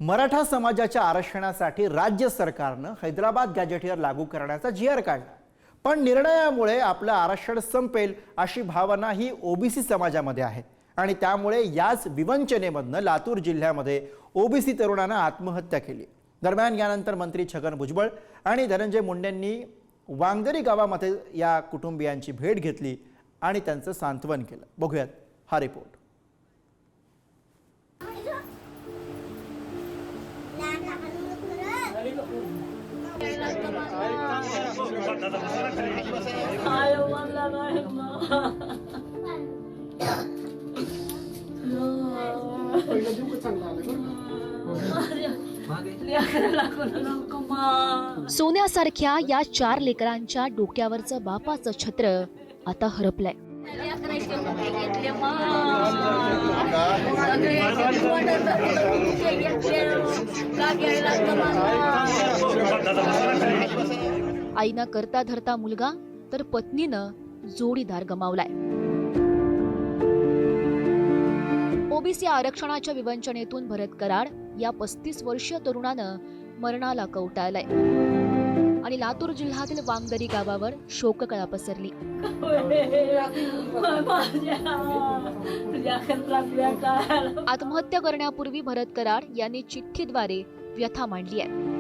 मराठा समाजाच्या आरक्षणासाठी राज्य सरकारनं हैदराबाद गॅजेटियर लागू करण्याचा जी.आर. काढला, पण निर्णयामुळे आपलं आरक्षण संपेल अशी भावना ही ओबीसी समाजामध्ये आहे आणि त्यामुळे याच विवंचनेमधनं लातूर जिल्ह्यामध्ये ओबीसी तरुणानं आत्महत्या केली। दरम्यान यानंतर मंत्री छगन भुजबळ आणि धनंजय मुंडेंनी वांगदरी गावामध्ये या कुटुंबियांची भेट घेतली आणि त्यांचं सांत्वन केलं। बघूयात हा रिपोर्ट। सोन्यासारख्या या 4 लेकरांच्या डोक्यावरचं बापाचं छत्र आता हरपलंय। आईना करता धरता मुलगा तर पत्नीनं जोडीदार गमावलाय। ओबीसी आरक्षणाच्या विवंचनेतून भरत कराड या 35 वर्षीय तरुणानं मरणाला कवटाळलंय आणि लातूर जिल्ह्यातील वांगदरी गावावर शोककळा पसरली। आत्महत्या करण्यापूर्वी भरत कराड यांनी चिठ्ठीद्वारे व्यथा मांडली आहे।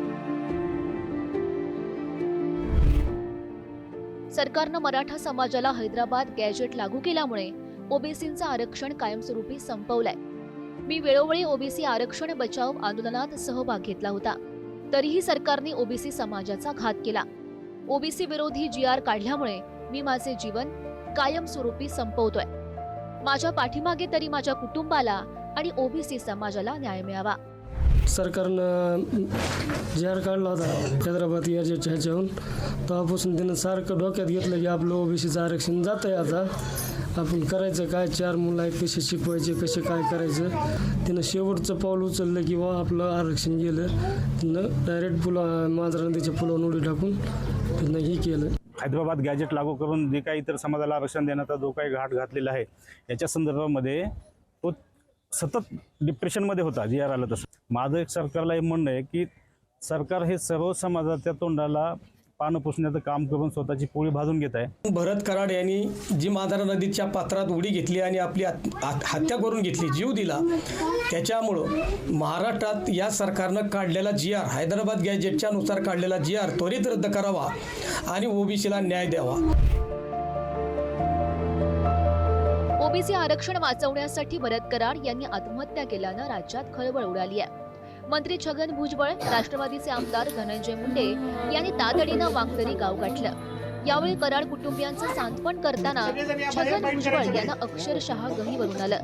सरकारनं मराठा समाजाला हैदराबाद गॅजेट लागू केल्यामुळे ओबीसींचं आरक्षण कायमस्वरूपी संपवलंय। मी वेळोवेळी ओबीसी आरक्षण बचाव आंदोलनात सहभाग घेतला होता, तरीही सरकारने ओबीसी समाजाचा घात केला। ओबीसी विरोधी जी.आर. काढल्यामुळे मी माझे जीवन कायमस्वरूपी संपवतोय। माझ्या पाठीमागे तरी माझ्या कुटुंबाला आणि ओबीसी समाजाला न्याय मिळावा। सरकारनं जी.आर. काढला होता हैदराबाद गॅजेटच्या ह्याच्याहून, तेव्हापासून त्यानं सारखं डोक्यात घेतलं की आपलं ओबीसीचं आरक्षण जात आहे, आता आपण करायचं काय, 4 मुलं आहेत, कसे शिकवायचे, कसे काय करायचं। तिनं शेवटचं पाऊल उचललं की आपलं आरक्षण गेलं। तिनं डायरेक्ट मांजरा नदीच्या पुलावरून उडी टाकून तिनं हे केलं। हैदराबाद गॅजेट लागू करून जे काही इतर समाजाला आरक्षण देण्याचा जो काही घाट घातलेला आहे, याच्या संदर्भामध्ये तो सतत डिप्रेशनमध्ये होता जी.आर. आला तसं। माझं एक सरकारला हे म्हणणं आहे की सरकार हे सर्व समाजाच्या तोंडाला पानं पुसण्याचं काम करून स्वतःची पोळी भाजून घेत आहे। भरत कराड यांनी जी मांजरा नदीच्या पात्रात उडी घेतली आणि आपली हत्या करून घेतली, जीव दिला, त्याच्यामुळं महाराष्ट्रात या सरकारनं काढलेला जी.आर. हैदराबाद गॅजेटच्या नुसार काढलेला जी.आर. त्वरित रद्द करावा आणि ओबीसीला न्याय द्यावा। ओबीसी आरक्षण वाचवण्यासाठी भरत कराड यांनी आत्महत्या केल्यानं राज्यात खळबळ उडाली आहे। मंत्री छगन भुजबळ, राष्ट्रवादीचे आमदार धनंजय मुंडे यांनी तातडीनं वांगदरी गाव गाठलं। यावेळी कराड कुटुंबियांचं सांत्वन करताना छगन भुजबळ यांना अक्षरशः गहिवरून आलं।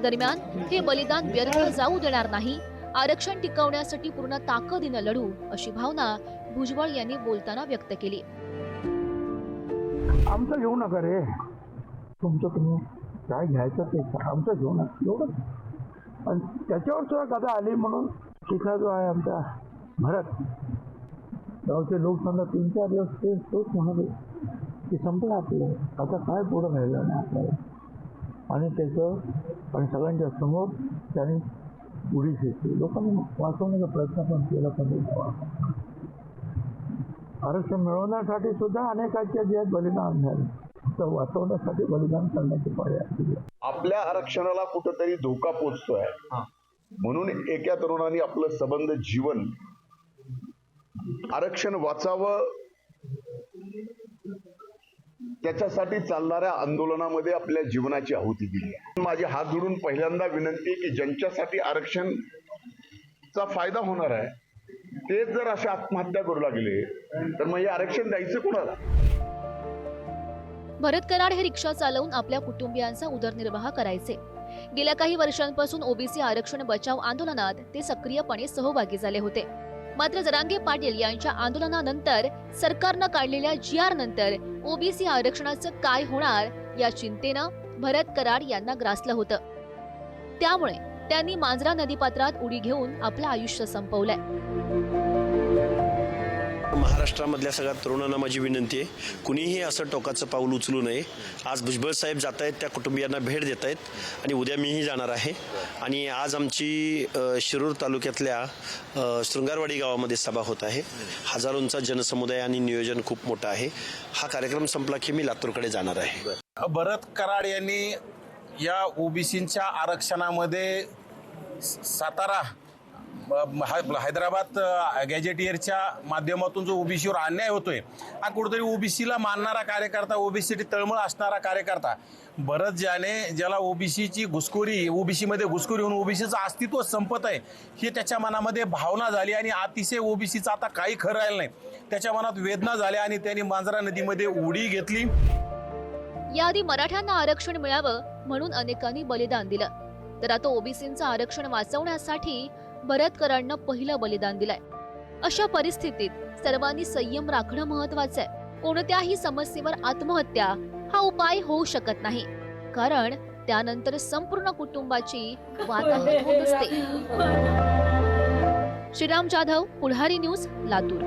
दरम्यान हे बलिदान व्यर्थ जाऊ देणार नाही, आरक्षण टिकवण्यासाठी पूर्ण ताकदीनं लढू अशी भावना भुजबळ यांनी बोलताना व्यक्त केली। आमचं घेऊ नका रे, तुमचं तुम्ही काय घ्यायचं ते आमचं घेऊ नका एवढं। आणि त्याच्यावर सुद्धा कथा आली म्हणून तिथला जो आहे आमचा भरत गावचे लोक समजा 3-4 दिवस तोच म्हणत की संपलं आपलं, आता काय पुढं राहिलं नाही आपल्याला। आणि त्याचं आणि सगळ्यांच्या समोर त्यांनी उडी घेतली। लोकांनी वाचवण्याचा प्रयत्न पण केला, पण आरक्षण मिळवण्यासाठी सुद्धा अनेकांच्या जे बलिदान झाले, तर वाचवण्यासाठी बलिदान करण्याची पर्याय। आपल्या आरक्षणाला कुठंतरी धोका पोचतोय म्हणून एका तरुणाने आपलं सबंध जीवन आरक्षण वाचावं त्याच्यासाठी चालणाऱ्या आंदोलनामध्ये आपल्या जीवनाची आहुती दिली। माझे हात जोडून पहिल्यांदा विनंती की ज्यांच्यासाठी आरक्षणचा फायदा होणार आहे ते जर अशा आत्महत्या करू लागले तर मग हे आरक्षण द्यायचं कोणाला? भरत कराड हे रिक्षा चालवून आपल्या कुटुंबियांचा उदरनिर्वाह करायचे। गेल्या काही वर्षांपासून ओबीसी आरक्षण बचाव आंदोलनात ते सक्रियपणे सहभागी झाले होते। मात्र जरांगे पाटील यांच्या आंदोलनानंतर सरकारनं काढलेल्या जी.आर. नंतर ओबीसी आरक्षणाचं काय होणार या चिंतेनं भरत कराड यांना ग्रासलं होतं। त्यामुळे त्यांनी मांजरा नदीपात्रात उडी घेऊन आपलं आयुष्य संपवलंय। महाराष्ट्रामधल्या सगळ्या तरुणांना माझी विनंती आहे, कुणीही असं टोकाचं पाऊल उचलू नये. आज भुजबळ साहेब जात आहेत, त्या कुटुंबियांना भेट देत आहेत आणि उद्या मीही जाणार आहे. आणि आज आमची शिरूर तालुक्यातल्या शृंगारवाडी गावामध्ये सभा होत आहे. हजारोंचा जनसमुदाय आणि नियोजन खूप मोठं आहे. हा कार्यक्रम संपला की मी लातूरकडे जाणार आहे. भरत कराड यांनी या ओबीसींच्या आरक्षणामध्ये सातारा हैदराबाद गॅजेटियरच्या माध्यमातून जो ओबीसीवर अन्याय होतोय, हा कुठेतरी ओबीसीला मानणारा कार्यकर्ता, ओबीसीसाठी तळमळ असणारा कार्यकर्ता भरत ज्याला ओबीसीची घुसखोरी, ओबीसीमध्ये घुसखोरी होऊन ओबीसीचं अस्तित्व संपत आहे ही त्याच्या मनामध्ये भावना झाली आणि अतिशय ओबीसीचं आता काही खरं राहिलं नाही. त्याच्या मनात वेदना झाल्या आणि त्यांनी मांजरा नदीमध्ये उडी घेतली. याआधी मराठ्यांना आरक्षण मिळावं म्हणून अनेकांनी बलिदान दिलं, तर आता ओबीसींचं आरक्षण वाचवण्यासाठी भरत कराडनं पहिलं बलिदान दिलंय. अशा परिस्थितीत सर्वांनी संयम राखणं महत्वाचं आहे. कोणत्याही समस्येवर आत्महत्या हा उपाय होऊ शकत नाही, कारण त्यानंतर संपूर्ण कुटुंबाची वाताहत होत असते. श्रीराम जाधव, पुढारी न्यूज, लातूर.